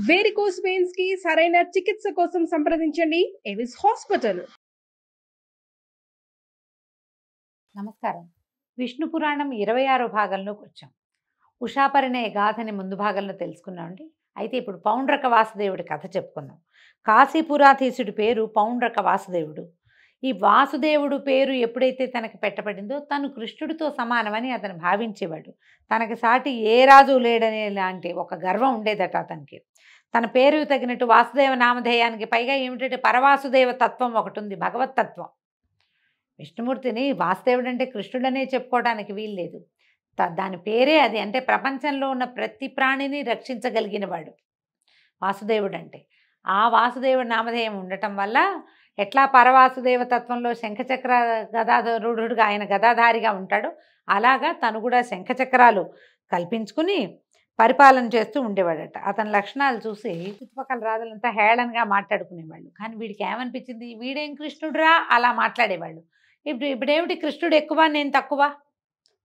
Varicose veins కి సరైన చికిత్స కోసం సంప్రదించండి ఎవిస్ హాస్పిటల్. నమస్కారం. విష్ణు పురాణం 26వ భాగంలోకి వచ్చాం. ఉషాపరిణయ గాథని ముందు భాగంలో తెలుసుకున్నామండి. అయితే ఇప్పుడు పౌండ్రక వాసుదేవుడి కథ చెప్పుకుందాం. కాశీపురాధీశుడి పేరు పౌండ్రక వాసుదేవుడు. ఈ వాసుదేవుడు పేరు ఎప్పుడైతే తనకి పెట్టబడిందో తను కృష్ణుడితో సమానమని అతను భావించేవాడు. తనకి సాటి ఏ రాజు లేడనే లాంటి ఒక గర్వం ఉండేదట అతనికి. తన పేరు తగినట్టు వాసుదేవ నామధేయానికి పైగా ఏమిటంటే పరవాసుదేవ తత్వం ఒకటి ఉంది, భగవతత్వం. విష్ణుమూర్తిని వాసుదేవుడు అంటే కృష్ణుడనే చెప్పుకోవడానికి వీల్లేదు. దాని పేరే అది. అంటే ప్రపంచంలో ఉన్న ప్రతి ప్రాణిని రక్షించగలిగిన వాడు వాసుదేవుడు అంటే. ఆ వాసుదేవుడి నామధేయం ఉండటం వల్ల ఎట్లా పరవాసుదేవ తత్వంలో శంఖచక్ర గదాధరుడుగా ఆయన గదాధారిగా ఉంటాడో అలాగా తను కూడా శంఖచక్రాలు కల్పించుకుని పరిపాలన చేస్తూ ఉండేవాడట. అతని లక్షణాలు చూసి చుట్టుపక్కల రాజులంతా హేళనగా మాట్లాడుకునేవాళ్ళు. కానీ వీడికి ఏమనిపించింది, వీడేం కృష్ణుడురా అలా మాట్లాడేవాళ్ళు. ఇప్పుడేమిటి కృష్ణుడు ఎక్కువ నేను తక్కువ?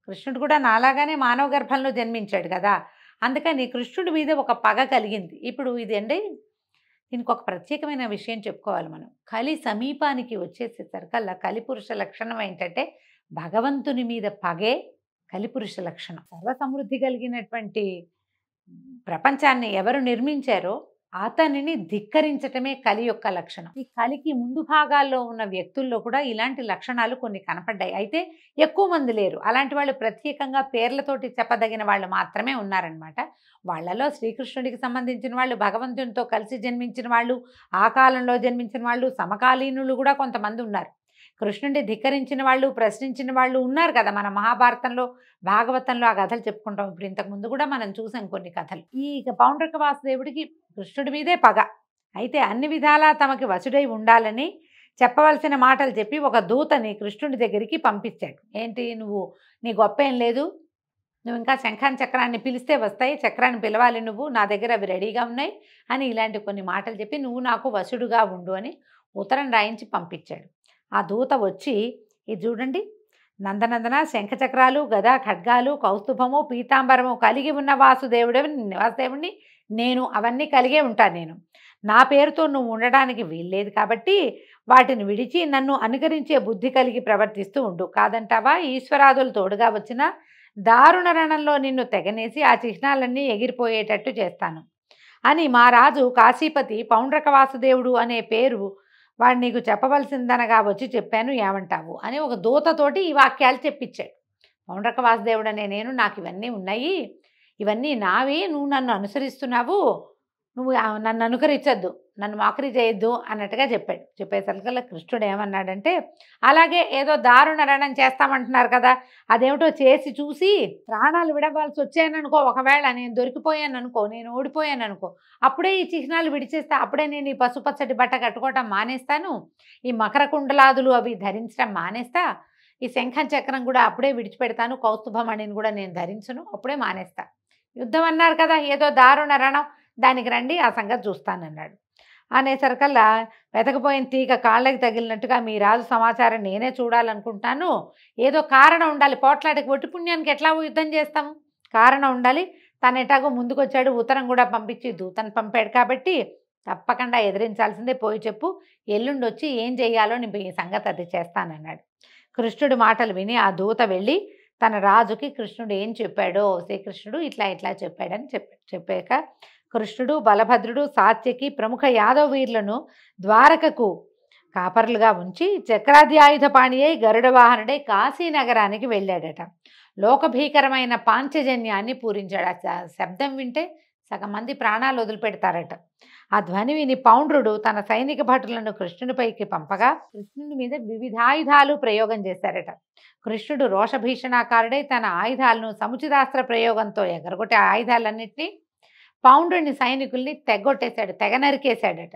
కృష్ణుడు కూడా నాలాగానే మానవ గర్భంలో జన్మించాడు కదా, అందుకని కృష్ణుడి మీద ఒక పగ కలిగింది. ఇప్పుడు ఇదండి, దీనికి ఒక ప్రత్యేకమైన విషయం చెప్పుకోవాలి మనం. కలి సమీపానికి వచ్చేసేసరికల్లా కలిపురుష లక్షణం ఏంటంటే భగవంతుని మీద పగే కలిపురుష లక్షణం. సర్వసమృద్ధి కలిగినటువంటి ప్రపంచాన్ని ఎవరు నిర్మించారో అతనిని ధిక్కరించటమే కలి యొక్క లక్షణం. ఈ కలికి ముందు భాగాల్లో ఉన్న వ్యక్తుల్లో కూడా ఇలాంటి లక్షణాలు కొన్ని కనపడ్డాయి. అయితే ఎక్కువ మంది లేరు. అలాంటి వాళ్ళు ప్రత్యేకంగా పేర్లతోటి చెప్పదగిన వాళ్ళు మాత్రమే ఉన్నారనమాట. వాళ్ళలో శ్రీకృష్ణుడికి సంబంధించిన వాళ్ళు, భగవంతునితో కలిసి జన్మించిన వాళ్ళు, ఆ కాలంలో జన్మించిన వాళ్ళు, సమకాలీనులు కూడా కొంతమంది ఉన్నారు. కృష్ణుడిని ధిక్కరించిన వాళ్ళు, ప్రశ్నించిన వాళ్ళు ఉన్నారు కదా. మన మహాభారతంలో, భాగవతంలో ఆ కథలు చెప్పుకుంటాం. ఇప్పుడు ఇంతకుముందు కూడా మనం చూసాం కొన్ని కథలు. ఈ పౌండ్రక వాసుదేవుడికి కృష్ణుడి మీదే పగ. అయితే అన్ని విధాలా తమకి వసుడై ఉండాలని చెప్పవలసిన మాటలు చెప్పి ఒక దూతని కృష్ణుడి దగ్గరికి పంపించాడు. ఏంటి, నువ్వు నీ గొప్ప ఏం లేదు, నువ్వు ఇంకా శంఖాన్ని చక్రాన్ని పిలిస్తే వస్తాయి, చక్రాన్ని పిలవాలి నువ్వు, నా దగ్గర అవి రెడీగా ఉన్నాయి అని ఇలాంటి కొన్ని మాటలు చెప్పి నువ్వు నాకు వసుడుగా ఉండు అని ఉత్తరం రాయించి పంపించాడు. ఆ దూత వచ్చి, ఇది చూడండి, నందనందన శంఖచక్రాలు, గదా, ఖడ్గాలు, కౌస్తుభము, పీతాంబరము కలిగి ఉన్న వాసుదేవుడిని నేను అవన్నీ కలిగే ఉంటాను. నేను నా పేరుతో నువ్వు ఉండడానికి వీల్లేదు కాబట్టి వాటిని విడిచి నన్ను అనుకరించే బుద్ధి కలిగి ప్రవర్తిస్తూ ఉండు. కాదంటావా, ఈశ్వరాదులు తోడుగా వచ్చిన దారుణ రణంలో నిన్ను తెగనేసి ఆ చిహ్నాలన్నీ ఎగిరిపోయేటట్టు చేస్తాను అని మా రాజు కాశీపతి పౌండ్రక వాసుదేవుడు అనే పేరు వాడు నీకు చెప్పవలసిందనగా వచ్చి చెప్పాను, ఏమంటావు అని ఒక దూతతోటి ఈ వాక్యాలు చెప్పించాడు. పౌండ్రక వాసుదేవుడు అనే నేను, నాకు ఇవన్నీ ఉన్నాయి, ఇవన్నీ నావి, నువ్వు నన్ను అనుసరిస్తున్నావు, నువ్వు నన్ను అనుకరించద్దు, నన్ను మోకరి చేయొద్దు అన్నట్టుగా చెప్పాడు. చెప్పేసరికల్లా కృష్ణుడు ఏమన్నాడంటే, అలాగే ఏదో దారుణ రణం చేస్తామంటున్నారు కదా, అదేమిటో చేసి చూసి ప్రాణాలు విడవలసి వచ్చాననుకో, ఒకవేళ నేను దొరికిపోయాను అనుకో, నేను ఓడిపోయాను అనుకో, అప్పుడే ఈ చిహ్నాలు విడిచేస్తా, అప్పుడే నేను ఈ పసుపచ్చటి బట్ట కట్టుకోవటం మానేస్తాను, ఈ మకర కుండలాదులు అవి ధరించడం మానేస్తా, ఈ శంఖం చక్రం కూడా అప్పుడే విడిచిపెడతాను, కౌస్తుభమణిని కూడా నేను ధరించను, అప్పుడే మానేస్తా. యుద్ధం అన్నారు కదా, ఏదో దారుణ రణం, దానికి రండి, ఆ సంగతి చూస్తానన్నాడు. అనేసరికల్లా వెతకపోయిన తీగ కాళ్ళకి తగిలినట్టుగా మీ రాజు సమాచారం నేనే చూడాలనుకుంటాను, ఏదో కారణం ఉండాలి, పోట్లాడికి ఒట్టి పుణ్యానికి ఎట్లా యుద్ధం చేస్తాము, కారణం ఉండాలి. తను ఎటాగో ముందుకొచ్చాడు, ఉత్తరం కూడా పంపించి దూతను పంపాడు కాబట్టి తప్పకుండా ఎదిరించాల్సిందే, పోయి చెప్పు, ఎల్లుండి వచ్చి ఏం చెయ్యాలో నేను ఈ సంగతి అది చేస్తానన్నాడు. కృష్ణుడి మాటలు విని ఆ దూత వెళ్ళి తన రాజుకి కృష్ణుడు ఏం చెప్పాడో, శ్రీకృష్ణుడు ఇట్లా ఇట్లా చెప్పాడని చెప్పాక కృష్ణుడు, బలభద్రుడు, సాత్యకి ప్రముఖ యాదవ వీరులను ద్వారకకు కాపర్లుగా ఉంచి చక్రాధ్యాయుధపాణి అయి గరుడ వాహనుడై కాశీనగరానికి వెళ్ళాడట. లోకభీకరమైన పాంచజన్యాన్ని పూరించాడు. ఆ శబ్దం వింటే సగం మంది ప్రాణాలు వదిలిపెడతారట. ఆ ధ్వని విని పౌండ్రుడు తన సైనిక భటులను కృష్ణునిపైకి పంపగా కృష్ణుని మీద వివిధాయుధాలు ప్రయోగం చేశారట. కృష్ణుడు రోషభీషణాకారుడై తన ఆయుధాలను సముచితాస్త్ర ప్రయోగంతో ఎగరగొట్టే ఆయుధాలన్నింటినీ పౌండ్రుని సైనికుల్ని తెగొట్టేశాడు, తెగ నరికేశాడట.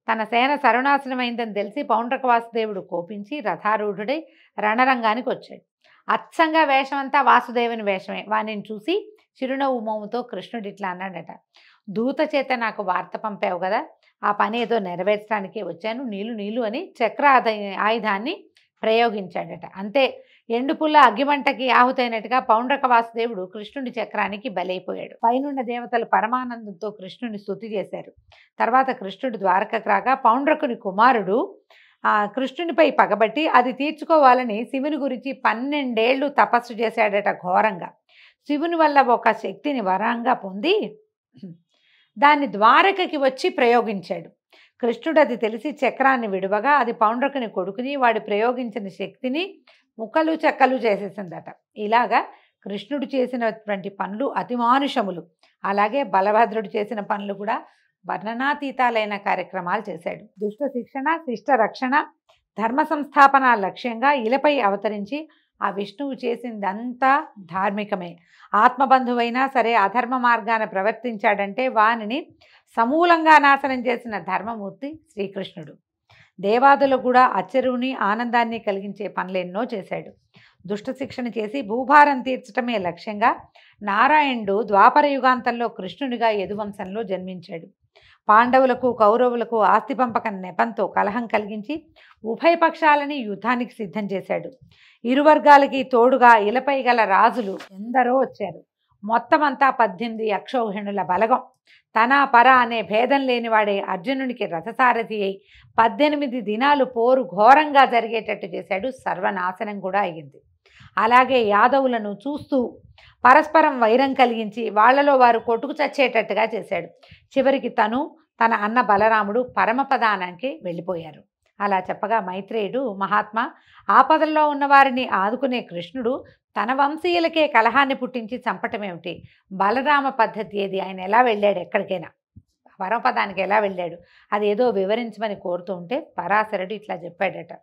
తన సేన సర్వనాశనమైందని తెలిసి పౌండ్రక వాసుదేవుడు కోపించి రథారూఢుడై రణరంగానికి వచ్చాడు. అచ్చంగా వేషమంతా వాసుదేవుని వేషమే. వాణ్ణిని చూసి చిరునవ్వు మోముతో కృష్ణుడు ఇట్లా అన్నాడట, దూత చేత నాకు వార్త పంపావు కదా, ఆ పని ఏదో నెరవేర్చడానికే వచ్చాను, నీళ్ళు నీళ్ళు అని చక్ర ఆయుధాన్ని ప్రయోగించాడట. అంతే, ఎండుపుల్ల అగ్గిమంటకి ఆహుతైనట్టుగా పౌండ్రక వాసుదేవుడు కృష్ణుడి చక్రానికి బలైపోయాడు. పైనున్న దేవతలు పరమానందంతో కృష్ణుని స్తుతి చేశారు. తర్వాత కృష్ణుడు ద్వారకకు రాగా పౌండ్రకుని కుమారుడు కృష్ణునిపై పగబట్టి అది తీర్చుకోవాలని శివుని గురించి 12 ఏళ్ళు తపస్సు చేశాడట ఘోరంగా. శివుని వల్ల ఒక శక్తిని వరంగా పొంది దాన్ని ద్వారకకి వచ్చి ప్రయోగించాడు. కృష్ణుడు అది తెలిసి చక్రాన్ని విడువగా అది పౌండ్రకుని కొడుకుని వాడు ప్రయోగించిన శక్తిని ముక్కలు చెక్కలు చేసేసిందట. ఇలాగా కృష్ణుడు చేసినటువంటి పనులు అతిమానుషములు. అలాగే బలభద్రుడు చేసిన పనులు కూడా వర్ణనాతీతాలైన కార్యక్రమాలు చేశాడు. దుష్ట శిక్షణ, శిష్ట రక్షణ, ధర్మ సంస్థాపన లక్ష్యంగా ఇలపై అవతరించి ఆ విష్ణువు చేసిందంతా ధార్మికమే. ఆత్మబంధువైనా సరే అధర్మ మార్గాన ప్రవర్తించాడంటే వానిని సమూలంగా నాశనం చేసిన ధర్మమూర్తి శ్రీకృష్ణుడు. దేవాదులకు కూడా ఆశ్చర్యుని ఆనందాన్ని కలిగించే పనులెన్నో చేశాడు. దుష్ట శిక్షణ చేసి భూభారం తీర్చటమే లక్ష్యంగా నారాయణుడు ద్వాపర యుగాంతంలో కృష్ణునిగా యదువంశంలో జన్మించాడు. పాండవులకు కౌరవులకు ఆస్తి పంపకం నెపంతో కలహం కలిగించి ఉభయ పక్షాలని యుద్ధానికి సిద్ధం చేశాడు. ఇరు వర్గాలకి తోడుగా ఇలపై గల రాజులు ఎందరో వచ్చారు. మొత్తం అంతా 18 అక్షౌహిణుల బలగం. తన పర అనే భేదం లేనివాడే అర్జునునికి రథసారథి అయి 18 దినాలు పోరు ఘోరంగా జరిగేటట్టు చేశాడు. సర్వనాశనం కూడా అయ్యింది. అలాగే యాదవులను చూస్తూ పరస్పరం వైరం కలిగించి వాళ్లలో వారు కొట్టుకు చచ్చేటట్టుగా చేశాడు. చివరికి తన అన్న బలరాముడు పరమపదానానికి వెళ్ళిపోయారు. అలా చెప్పగా మైత్రేయుడు మహాత్మా, ఆపదల్లో ఉన్నవారిని ఆదుకునే కృష్ణుడు తన వంశీయులకే కలహాన్ని పుట్టించి చంపటమేమిటి? బలరామ పద్ధతి ఏది? ఆయన ఎలా వెళ్ళాడు? ఎక్కడికైనా పరమపదానికి ఎలా వెళ్ళాడు? అది ఏదో వివరించమని కోరుతూ ఉంటే పరాశరుడు ఇట్లా చెప్పాడట.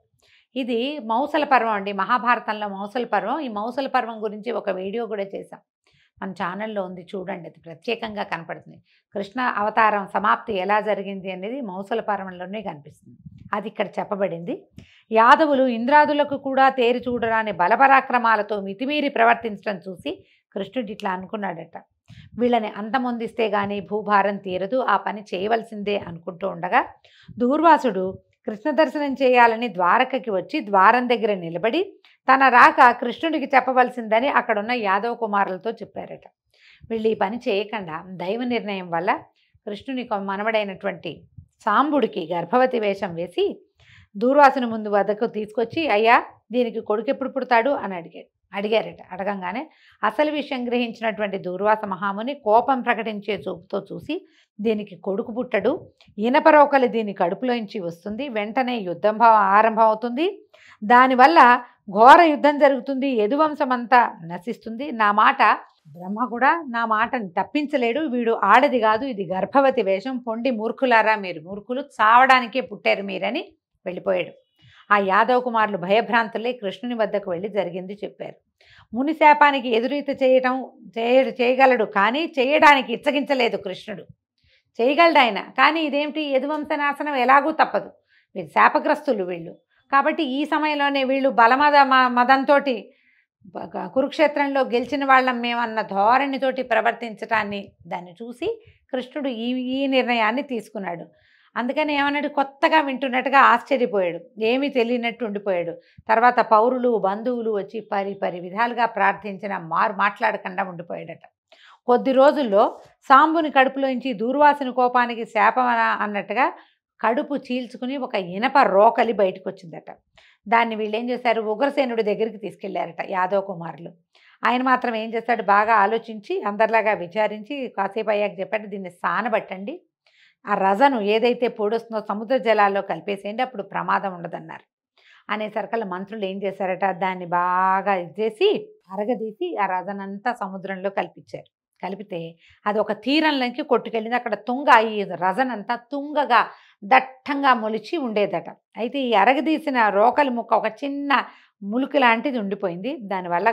ఇది మౌసల పర్వం అండి, మహాభారతంలో మౌసల పర్వం. ఈ మౌసల పర్వం గురించి ఒక వీడియో కూడా చేశాం, మన ఛానల్లో ఉంది, చూడండి. అది ప్రత్యేకంగా కనపడుతుంది. కృష్ణ అవతారం సమాప్తి ఎలా జరిగింది అనేది మౌసల పర్వంలోనే కనిపిస్తుంది. అది ఇక్కడ చెప్పబడింది. యాదవులు ఇంద్రాదులకు కూడా తేరి చూడరాని బలపరాక్రమాలతో మితిమీరి ప్రవర్తించడం చూసి కృష్ణుడు ఇట్లా అనుకున్నాడట, వీళ్ళని అంతమొందిస్తే గానీ భూభారం తీరదు, ఆ పని చేయవలసిందే అనుకుంటూ ఉండగా దూర్వాసుడు కృష్ణ దర్శనం చేయాలని ద్వారకకి వచ్చి ద్వారం దగ్గర నిలబడి తన రాక కృష్ణుడికి చెప్పవలసిందని అక్కడున్న యాదవ కుమారులతో చెప్పారట. వీళ్ళు ఈ పని చేయకుండా దైవ నిర్ణయం వల్ల కృష్ణుని మనవడైనటువంటి సాంబుడికి గర్భవతి వేషం వేసి దూర్వాసుని ముందు వద్దకు తీసుకొచ్చి, అయ్యా దీనికి కొడుకు ఎప్పుడు పుడతాడు అని అడిగారట. అడగంగానే అసలు విషయం గ్రహించినటువంటి దూర్వాస మహాముని కోపం ప్రకటించే చూపుతో చూసి, దీనికి కొడుకు పుట్టడు, ఇనపరోకలి దీని కడుపులోంచి వస్తుంది, వెంటనే యుద్ధం ఆరంభం అవుతుంది, దానివల్ల ఘోర యుద్ధం జరుగుతుంది, యదువంశమంతా నశిస్తుంది, నా మాట బ్రహ్మ కూడా నా మాటని తప్పించలేడు, వీడు ఆడది కాదు, ఇది గర్భవతి వేషం, పొండి మూర్ఖులారా, మీరు మూర్ఖులు, చావడానికే పుట్టారు మీరని వెళ్ళిపోయాడు. ఆ యాదవ కుమారులు భయభ్రాంతులే కృష్ణుని వద్దకు వెళ్ళి జరిగింది చెప్పారు. ముని శాపానికి ఎదురీత చేయగలడు, కానీ చేయడానికి ఇచ్చగించలేదు కృష్ణుడు. చేయగలడు ఆయన, కానీ ఇదేమిటి, యదువంశ నాశనం ఎలాగూ తప్పదు, వీళ్ళు శాపగ్రస్తులు వీళ్ళు. కాబట్టి ఈ సమయంలోనే వీళ్ళు మదంతో కురుక్షేత్రంలో గెలిచిన వాళ్ళం మేమన్న ధోరణితోటి ప్రవర్తించటాన్ని దాన్ని చూసి కృష్ణుడు ఈ నిర్ణయాన్ని తీసుకున్నాడు. అందుకని ఏమన్నాడు, కొత్తగా వింటున్నట్టుగా ఆశ్చర్యపోయాడు, ఏమీ తెలియనట్టు ఉండిపోయాడు. తర్వాత పౌరులు బంధువులు వచ్చి పరి విధాలుగా ప్రార్థించిన మాట్లాడకుండా ఉండిపోయాడట. కొద్ది రోజుల్లో సాంబుని కడుపులోంచి దూర్వాసుని కోపానికి శాపమన అన్నట్టుగా కడుపు చీల్చుకుని ఒక ఇనప రోకలి బయటకు వచ్చిందట. దాన్ని వీళ్ళు ఏం చేశారు, ఉగ్రసేనుడి దగ్గరికి తీసుకెళ్లారట యాదవ కుమారులు. ఆయన మాత్రం ఏం చేస్తాడు, బాగా ఆలోచించి అందరిలాగా విచారించి కాసేపు అయ్యాక చెప్పాడు, దీన్ని సానబట్టండి, ఆ రజను ఏదైతే పొడుస్తుందో సముద్ర జలాల్లో కలిపేసేయండి, అప్పుడు ప్రమాదం ఉండదన్నారు. అనేసరికల్లా మంత్రులు ఏం చేశారట, దాన్ని బాగా ఇచ్చేసి అరగదీసి ఆ రజనంతా సముద్రంలో కలిపించారు. కలిపితే అది ఒక తీరంలోకి కొట్టుకెళ్ళింది. అక్కడ తుంగ, ఈ రజనంతా తుంగగా దట్టంగా మొలిచి ఉండేదట. అయితే ఈ అరగదీసిన రోకలి ముక్క ఒక చిన్న ములుకు లాంటిది ఉండిపోయింది. దానివల్ల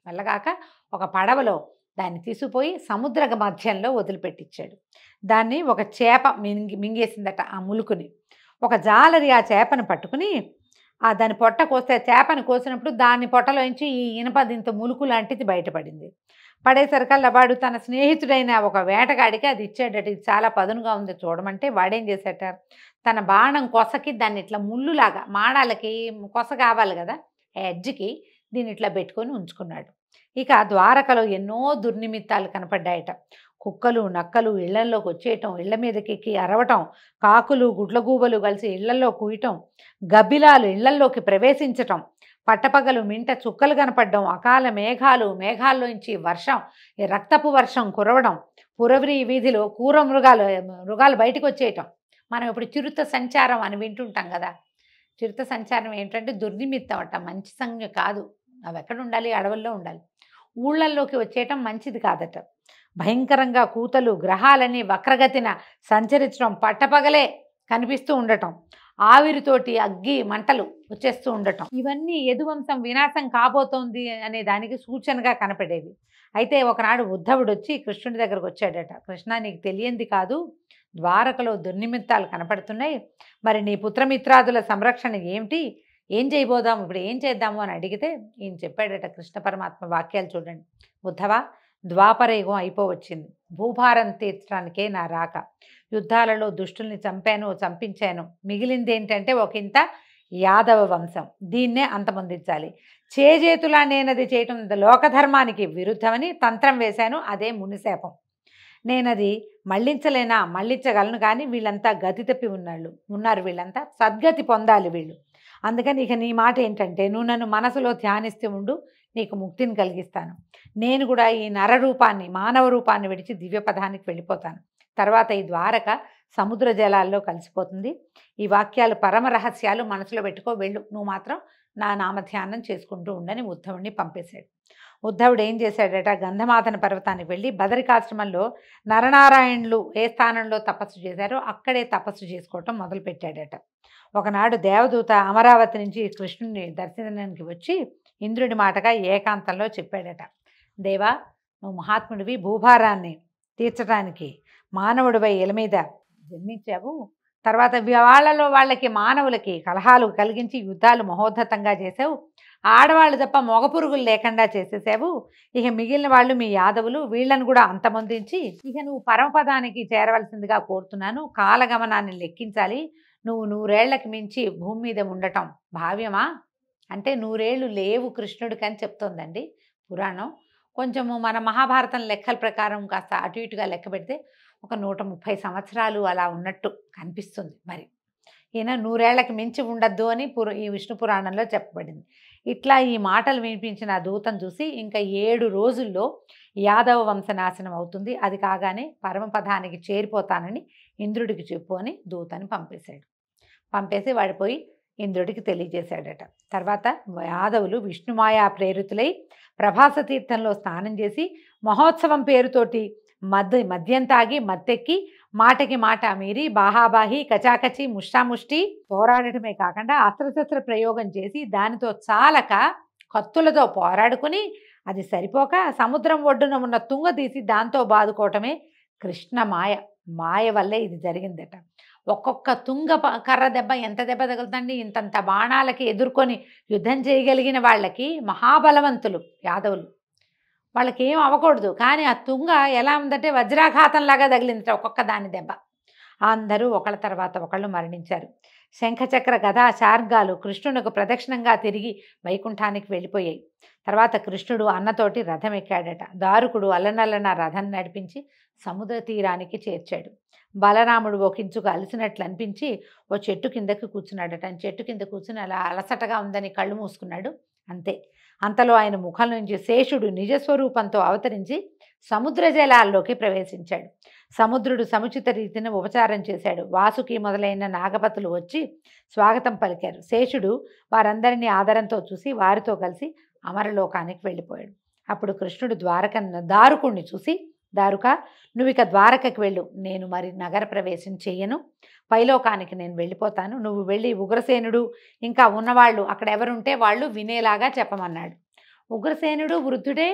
వల్లగాక ఒక పడవలో దాన్ని తీసుకుపోయి సముద్ర మధ్యంలో వదిలిపెట్టించాడు. దాన్ని ఒక చేప మింగేసిందట ఆ ములుకుని. ఒక జాలరి ఆ చేపను పట్టుకుని దాని పొట్ట కోస్తే, చేపని కోసినప్పుడు దాని పొట్టలోంచి ఈ ఇనప దీంతో ములుకు లాంటిది బయటపడింది. పడేసరికల్లా వాడు తన స్నేహితుడైన ఒక వేటగాడికి అది ఇచ్చాడట. ఇది చాలా పదునుగా ఉంది చూడమంటే వాడేం చేశాట, తన బాణం కొసకి దాన్ని ఇట్లా ముళ్ళులాగా మాడాలకి కొస కావాలి కదా, ఎడ్జ్కి దీన్ని ఇట్లా పెట్టుకొని ఉంచుకున్నాడు. ఇక ద్వారకలో ఎన్నో దుర్నిమిత్తాలు కనపడ్డాయట. కుక్కలు నక్కలు ఇళ్లల్లోకి వచ్చేయటం, ఇళ్ల మీదకి ఎక్కి అరవటం, కాకులు గుడ్లగూబలు కలిసి ఇళ్లల్లో కూయటం, గబ్బిలాలు ఇళ్లల్లోకి ప్రవేశించటం, పట్టపగలు మింట చుక్కలు కనపడడం, అకాల మేఘాలు, మేఘాల్లోంచి వర్షం, ఈ రక్తపు వర్షం కురవడం, పురవరి వీధిలో మృగాలు బయటకు వచ్చేయటం. మనం ఇప్పుడు చిరుత సంచారం అని వింటుంటాం కదా. చిరుత సంచారం ఏంటంటే దుర్నిమిత్తం అట, మంచి సంజ్ఞ కాదు. అవి ఎక్కడ ఉండాలి, అడవుల్లో ఉండాలి. ఊళ్ళల్లోకి వచ్చేయటం మంచిది కాదట. భయంకరంగా కూతలు, గ్రహాలని వక్రగతిన సంచరించడం, పట్టపగలే కనిపిస్తూ ఉండటం, ఆవిరితోటి అగ్గి మంటలు వచ్చేస్తూ ఉండటం, ఇవన్నీ యదువంశం వినాశం కాబోతోంది అనే దానికి సూచనగా కనపడేవి. అయితే ఒకనాడు ఉద్ధవుడు వచ్చి కృష్ణుడి దగ్గరకు వచ్చాడట. కృష్ణ, నీకు తెలియంది కాదు, ద్వారకలో దుర్నిమిత్తాలు కనపడుతున్నాయి. మరి నీ పుత్రమిత్రాదుల సంరక్షణ ఏమిటి, ఏం చేయబోదాము, ఇప్పుడు ఏం చేద్దాము అని అడిగితే ఈయన చెప్పాడట కృష్ణ పరమాత్మ వాక్యాలు చూడండి. ఉద్ధవ, ద్వాపరయుగం అయిపోవచ్చింది. భూభారం తీర్చడానికే నా రాక. యుద్ధాలలో దుష్టుల్ని చంపించాను. మిగిలింది ఏంటంటే ఒకంత యాదవ వంశం. దీన్నే అంతమొందించాలి. చేజేతులా నేనది చేయటం లోకధర్మానికి విరుద్ధమని తంత్రం వేశాను. అదే మునిశాపం. నేనది మళ్ళించగలను, కానీ వీళ్ళంతా గతి తప్పి ఉన్నారు. వీళ్ళంతా సద్గతి పొందాలి వీళ్ళు. అందుకని ఇక నీ మాట ఏంటంటే, నువ్వు నన్ను మనసులో ధ్యానిస్తూ ఉండు, నీకు ముక్తిని కలిగిస్తాను. నేను కూడా ఈ మానవ రూపాన్ని విడిచి దివ్యపదానికి వెళ్ళిపోతాను. తర్వాత ఈ ద్వారక సముద్ర జలాల్లో కలిసిపోతుంది. ఈ వాక్యాలు పరమ రహస్యాలు మనసులో పెట్టుకో, వెళ్ళు, నువ్వు మాత్రం నా నామధ్యానం చేసుకుంటూ ఉండని ఉద్ధవుడిని పంపేశాడు. ఉద్ధవుడు ఏం చేశాడట, గంధమాదన పర్వతానికి వెళ్ళి బదరికాశ్రమంలో నరనారాయణులు ఏ స్థానంలో తపస్సు చేశారో అక్కడే తపస్సు చేసుకోవటం మొదలుపెట్టాడట. ఒకనాడు దేవదూత అమరావతి నుంచి కృష్ణుని దర్శనానికి వచ్చి ఇంద్రుడి మాటగా ఏకాంతంలో చెప్పాడట, దేవా, నువ్వు మహాత్ముడివి, భూభారాన్ని తీర్చడానికి మానవుడిపై ఇల మీద జన్మించావు. తర్వాత వాళ్ళకి మానవులకి కలహాలు కలిగించి యుద్ధాలు మహోద్ధతంగా చేసావు. ఆడవాళ్ళు తప్ప మగ పురుగులు లేకుండా చేసేసావు. ఇక మిగిలిన వాళ్ళు మీ యాదవులు, వీళ్ళను కూడా అంతమొందించి ఇక నువ్వు పరమపదానికి చేరవలసిందిగా కోరుతున్నాను. కాలగమనాన్ని లెక్కించాలి. నువ్వు 100 ఏళ్లకి మించి భూమి మీద ఉండటం భావ్యమా అంటే 100 ఏళ్ళు లేవు కృష్ణుడికి అని చెప్తోందండి పురాణం. కొంచెము మన మహాభారతం లెక్కల ప్రకారం కాస్త అటు ఇటుగా లెక్క పెడితే ఒక 130 సంవత్సరాలు అలా ఉన్నట్టు కనిపిస్తుంది. మరి ఈయన 100 ఏళ్లకి మించి ఉండద్దు అని ఈ విష్ణు పురాణంలో చెప్పబడింది. ఇట్లా ఈ మాటలు వినిపించిన ఆ దూతను చూసి ఇంకా 7 రోజుల్లో యాదవ వంశనాశనం అవుతుంది, అది కాగానే పరమపదానికి చేరిపోతానని ఇంద్రుడికి చెప్పు అని దూతని పంపేశాడు. పంపేసి వాడిపోయి ఇంద్రుడికి తెలియజేశాడట. తర్వాత యాదవులు విష్ణుమాయా ప్రేరితులై ప్రభాస తీర్థంలో స్నానం చేసి మహోత్సవం పేరుతోటి మద్యం తాగి మత్తెక్కి మాటకి మాట మీరి బాహాబాహి కచాకచి ముష్టాముష్టి పోరాడటమే కాకుండా అస్త్రశస్త్ర ప్రయోగం చేసి దానితో చాలక కత్తులతో పోరాడుకుని అది సరిపోక సముద్రం ఒడ్డున ఉన్న తుంగ తీసి దాంతో బాదుకోవటమే కృష్ణ మాయ వల్లే ఇది జరిగిందట. ఒక్కొక్క తుంగ కర్ర దెబ్బ ఎంత దెబ్బ తగులుతండి, ఇంతంత బాణాలకి ఎదుర్కొని యుద్ధం చేయగలిగిన వాళ్ళకి మహాబలవంతులు యాదవులు, వాళ్ళకి ఏం అవ్వకూడదు. కానీ ఆ తుంగ ఎలా ఉందంటే వజ్రాఘాతంలాగా తగిలిందట ఒక్కొక్క దాని దెబ్బ. అందరూ ఒకళ్ళ తర్వాత ఒకళ్ళు మరణించారు. శంఖచక్ర గదా శార్గాలు కృష్ణునికి ప్రదక్షిణంగా తిరిగి వైకుంఠానికి వెళ్ళిపోయాయి. తర్వాత కృష్ణుడు అన్నతోటి రథం ఎక్కాడట. దారుకుడు అల్లనల్లన రథం నడిపించి సముద్ర తీరానికి చేర్చాడు. బలరాముడు ఒకించుకు అలసినట్లు అనిపించి ఓ చెట్టు కిందకి కూర్చున్నాడట. చెట్టు కింద కూర్చుని అలా అలసటగా ఉందని కళ్ళు మూసుకున్నాడు. అంతే, అంతలో ఆయన ముఖం నుంచి శేషుడు నిజస్వరూపంతో అవతరించి సముద్ర జలాల్లోకి ప్రవేశించాడు. సముద్రుడు సముచిత రీతిని ఉపచారం చేశాడు. వాసుకి మొదలైన నాగపతులు వచ్చి స్వాగతం పలికారు. శేషుడు వారందరినీ ఆదరంతో చూసి వారితో కలిసి అమరలోకానికి వెళ్ళిపోయాడు. అప్పుడు కృష్ణుడు దారుకుణ్ణి చూసి, దారుక, నువ్వు ఇక ద్వారకకి వెళ్ళు, నేను మరి నగర ప్రవేశం చెయ్యను, పైలోకానికి నేను వెళ్ళిపోతాను. నువ్వు వెళ్ళి ఉగ్రసేనుడు ఇంకా ఉన్నవాళ్ళు అక్కడ ఎవరుంటే వాళ్ళు వినేలాగా చెప్పమన్నాడు. ఉగ్రసేనుడు వృద్ధుడే,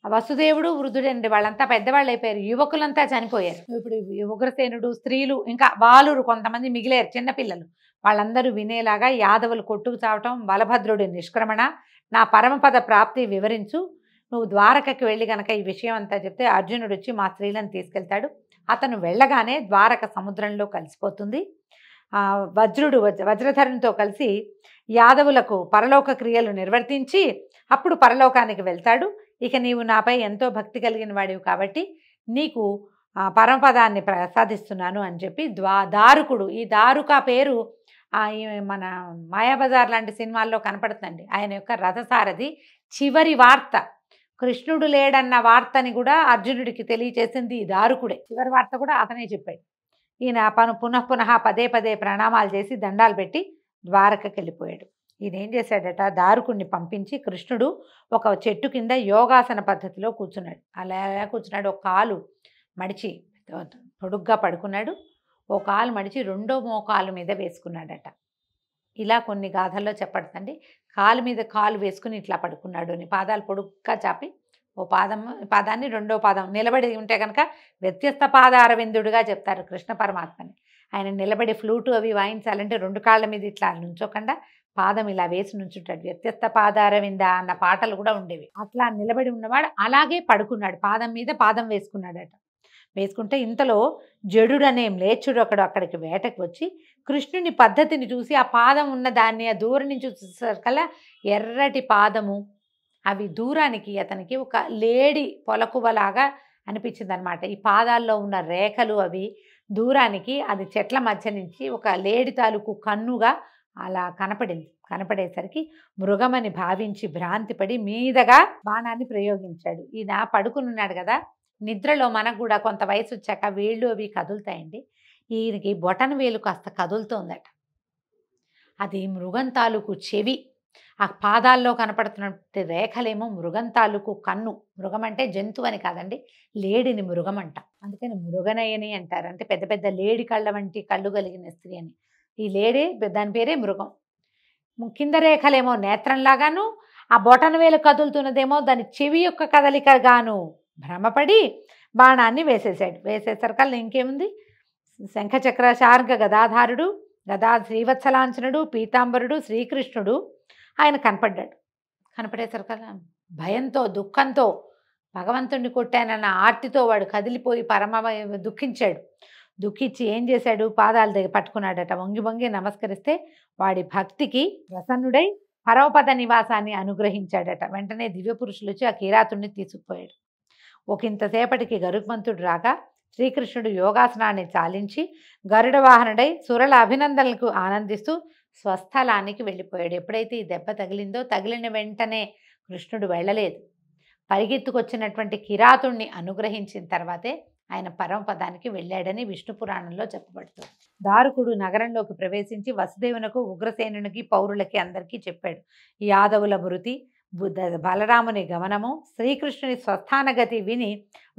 వసుదేవుడు వృద్ధుడే అండి, వాళ్ళంతా పెద్దవాళ్ళు అయిపోయారు, యువకులంతా చనిపోయారు. ఇప్పుడు ఉగ్రసేనుడు, స్త్రీలు, ఇంకా బాలురు కొంతమంది మిగిలారు, చిన్నపిల్లలు. వాళ్ళందరూ వినేలాగా యాదవులు కొట్టుకు చావటం, బలభద్రుడి నిష్క్రమణ, నా పరమపద ప్రాప్తి వివరించు, నువ్వు ద్వారకకి వెళ్ళి గనక ఈ విషయం అంతా చెప్తే అర్జునుడు వచ్చి మా స్త్రీలను తీసుకెళ్తాడు. అతను వెళ్ళగానే ద్వారక సముద్రంలో కలిసిపోతుంది. వజ్రధరునితో కలిసి యాదవులకు పరలోక క్రియలు నిర్వర్తించి అప్పుడు పరలోకానికి వెళ్తాడు. ఇక నీవు నాపై ఎంతో భక్తి కలిగిన వాడివి కాబట్టి నీకు పరమపదాన్ని ప్రసాదిస్తున్నాను అని చెప్పి దారుకుడు, ఈ దారుక పేరు మన మాయాబజార్ లాంటి సినిమాల్లో కనపడుతుందండి. ఆయన యొక్క రథసారథి. చివరి వార్త కృష్ణుడు లేడన్న వార్తని కూడా అర్జునుడికి తెలియచేసింది ఈ దారుకుడే. చివరి వార్త కూడా అతనే చెప్పాడు. ఈయన పునః పదే పదే ప్రణామాలు చేసి దండాలు పెట్టి ద్వారకకి వెళ్ళిపోయాడు. ఈయన ఏం చేశాడట, దారుకుడిని పంపించి కృష్ణుడు ఒక చెట్టు కింద యోగాసన పద్ధతిలో కూర్చున్నాడు. అలా కూర్చున్నాడు. ఒక కాలు మడిచి పొడుగ్గా పడుకున్నాడు. ఓ కాలు మడిచి రెండో మోకాలు మీద వేసుకున్నాడట. ఇలా కొన్ని గాథల్లో చెప్పడుతుంది. కాలు మీద కాలు వేసుకుని ఇట్లా పడుకున్నాడు అని, పాదాలు పొడుగ్గా చాపి ఓ పాదాన్ని రెండో పాదం నిలబడి ఉంటే కనుక వ్యత్యస్త పాద అరవిందుడుగా చెప్తారు కృష్ణ పరమాత్మని. ఆయన నిలబడి ఫ్లూటు అవి వాయించాలంటే రెండు కాళ్ళ మీద ఇట్లా నుంచోకుండా పాదం ఇలా వేసి నుంచుంటాడు. వ్యత్యస్త పాద అరవింద అన్న పాటలు కూడా ఉండేవి. అట్లా నిలబడి ఉన్నవాడు అలాగే పడుకున్నాడు, పాదం మీద పాదం వేసుకున్నాడట. వేసుకుంటే ఇంతలో జడుడు అనే మ్లేచ్చుడు అక్కడికి వేటకు వచ్చి కృష్ణుని పద్ధతిని చూసి ఆ పాదం ఉన్న దాన్ని ఆ దూరం నుంచి చూసేసరికల్లా ఎర్రటి పాదము, అవి దూరానికి అతనికి ఒక లేడి పొలకువలాగా అనిపించింది అనమాట. ఈ పాదాల్లో ఉన్న రేఖలు అవి దూరానికి అది చెట్ల మధ్య నుంచి ఒక లేడి తాలూకు కన్నుగా అలా కనపడేసరికి మృగమని భావించి భ్రాంతిపడి మీదగా బాణాన్ని ప్రయోగించాడు. ఈయన పడుకునున్నాడు కదా, నిద్రలో మనకు కూడా కొంత వయసు వచ్చాక వేళ్ళు అవి కదులుతాయండి. ఈయనకి బొటన వేలు కాస్త కదులుతోందట. అది మృగం తాలూకు చెవి, ఆ పాదాల్లో కనపడుతున్నటువంటి రేఖలేమో మృగం తాలూకు కన్ను. మృగం అంటే జంతువు అని కాదండి, లేడిని మృగం అంట. అందుకని మృగనయని అంటారు. అంటే పెద్ద పెద్ద లేడి కళ్ళ వంటి కళ్ళు కలిగిన స్త్రీ అని. ఈ లేడే దాని పేరే మృగం. కింద రేఖలేమో నేత్రంలాగాను, ఆ బొటన వేలు కదులుతున్నదేమో దాని చెవి యొక్క కదలికగాను భ్రమపడి బాణాన్ని వేసేసాడు. వేసేసరికల్లా ఇంకేముంది, శంఖచక్ర శార్గ గదాధారుడు, శ్రీవత్సలాంఛనుడు, పీతాంబరుడు శ్రీకృష్ణుడు ఆయన కనపడ్డాడు. కనపడేసరికల్లా భయంతో దుఃఖంతో భగవంతుడిని కొట్టానన్న ఆర్తితో వాడు కదిలిపోయి దుఃఖించాడు. దుఃఖించి ఏం చేశాడు, పాదాల దగ్గర పట్టుకున్నాడట. వంగి వంగి నమస్కరిస్తే వాడి భక్తికి ప్రసన్నుడై పరమపద నివాసాన్ని అనుగ్రహించాడట. వెంటనే దివ్యపురుషులు వచ్చి ఆ కిరాతుడిని తీసుకుపోయాడు. ఒకంతసేపటికి గరుత్మంతుడు రాగా శ్రీకృష్ణుడు యోగాసనాన్ని చాలించి గరుడ వాహనుడై సురల అభినందనలకు ఆనందిస్తూ స్వస్థలానికి వెళ్ళిపోయాడు. ఎప్పుడైతే ఈ దెబ్బ తగిలిందో, తగిలిన వెంటనే కృష్ణుడు వెళ్ళలేదు. పరిగెత్తుకొచ్చినటువంటి కిరాతుణ్ణి అనుగ్రహించిన తర్వాతే ఆయన పరమపదానికి వెళ్ళాడని విష్ణు పురాణంలో చెప్పబడుతుంది. దారుకుడు నగరంలోకి ప్రవేశించి వసుదేవునకు, ఉగ్రసేనునికి, పౌరులకి అందరికీ చెప్పాడు. యాదవుల మృతి, బలరాముని గమనము, శ్రీకృష్ణుని స్వస్థానగతి విని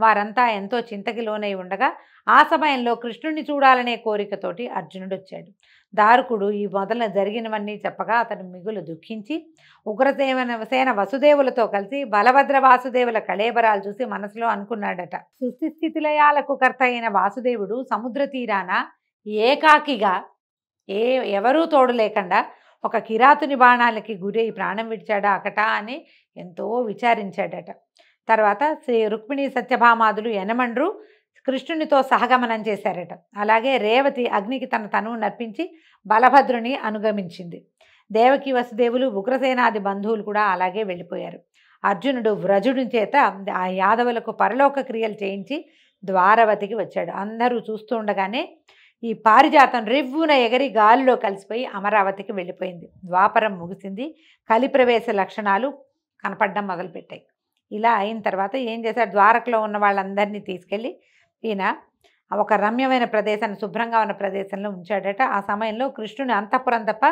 వారంతా ఎంతో చింతకి లోనై ఉండగా ఆ సమయంలో కృష్ణుడిని చూడాలనే కోరికతోటి అర్జునుడు వచ్చాడు. దారుకుడు ఈ మొదల జరిగినవన్నీ చెప్పగా అతను మిగులు దుఃఖించి సేన వసుదేవులతో కలిసి బలభద్ర వాసుదేవుల కళేబరాలు చూసి మనసులో అనుకున్నాడట. సృష్టి స్థితిలయాలకు కర్త అయిన వాసుదేవుడు సముద్ర తీరాన ఏకాకిగా ఎవరూ తోడు లేకుండా ఒక కిరాతుని బాణాలకి గురై ప్రాణం విడిచాడా అకటా అని ఎంతో విచారించాడట. తర్వాత శ్రీ రుక్మిణి సత్యభామాదులు యనమండ్రు కృష్ణునితో సహగమనం చేశారట. అలాగే రేవతి అగ్నికి తన తనువు నర్పించి బలభద్రుని అనుగమించింది. దేవకి వసుదేవులు, ఉగ్రసేనాది బంధువులు కూడా అలాగే వెళ్ళిపోయారు. అర్జునుడు వ్రజుడి చేత ఆ యాదవులకు పరలోక క్రియలు చేయించి ద్వారవతికి వచ్చాడు. అందరూ చూస్తూ ఉండగానే ఈ పారిజాతం రివ్వున ఎగరి గాలిలో కలిసిపోయి అమరావతికి వెళ్ళిపోయింది. ద్వాపరం ముగిసింది. కలిప్రవేశ లక్షణాలు కనపడడం మొదలుపెట్టాయి. ఇలా అయిన తర్వాత ఏం చేశాడు, ద్వారకలో ఉన్న వాళ్ళందరినీ తీసుకెళ్ళి ఈయన ఒక రమ్యమైన ప్రదేశాన్ని, శుభ్రంగా ఉన్న ప్రదేశంలో ఉంచాడట. ఆ సమయంలో కృష్ణుని అంతఃపురం తప్ప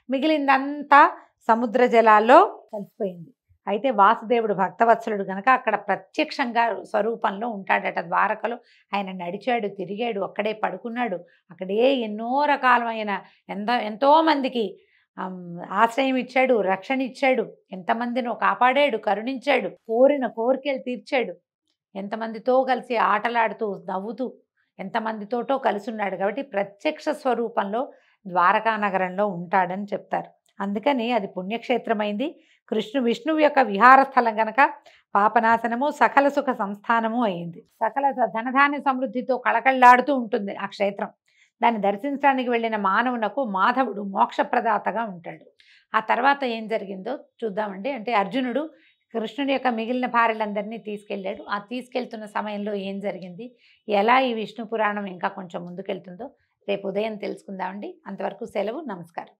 మిగిలిందంతా సముద్ర జలాల్లో కలిసిపోయింది. అయితే వాసుదేవుడు భక్తవత్సలుడు గనక అక్కడ ప్రత్యక్షంగా స్వరూపంలో ఉంటాడట. ద్వారకలో ఆయన నడిచాడు, తిరిగాడు, అక్కడే పడుకున్నాడు. అక్కడే ఎన్నో రకాలమైన ఎంతోమందికి ఆశ్రయం ఇచ్చాడు, రక్షణ ఇచ్చాడు, ఎంతమందినో కాపాడాడు, కరుణించాడు, కోరిన కోరికలు తీర్చాడు. ఎంతమందితో కలిసి ఆటలాడుతూ నవ్వుతూ ఎంతమందితోటో కలిసి ఉన్నాడు. కాబట్టి ప్రత్యక్ష స్వరూపంలో ద్వారకా నగరంలో ఉంటాడని చెప్తారు. అందుకని అది పుణ్యక్షేత్రమైంది. విష్ణువు యొక్క విహార స్థలం గనక పాపనాశనము, సకల సుఖ సంస్థానము అయింది. సకల ధనధాన్య సమృద్ధితో కళకళలాడుతూ ఉంటుంది ఆ క్షేత్రం. దాన్ని దర్శించడానికి వెళ్ళిన మానవునకు మాధవుడు మోక్షప్రదాతగా ఉంటాడు. ఆ తర్వాత ఏం జరిగిందో చూద్దామండి. అంటే అర్జునుడు కృష్ణుడి యొక్క మిగిలిన భార్యలందరినీ తీసుకెళ్ళాడు. ఆ తీసుకెళ్తున్న సమయంలో ఏం జరిగింది, ఎలా ఈ విష్ణు పురాణం ఇంకా కొంచెం ముందుకెళ్తుందో రేపు ఉదయం తెలుసుకుందామండి. అంతవరకు సెలవు. నమస్కారం.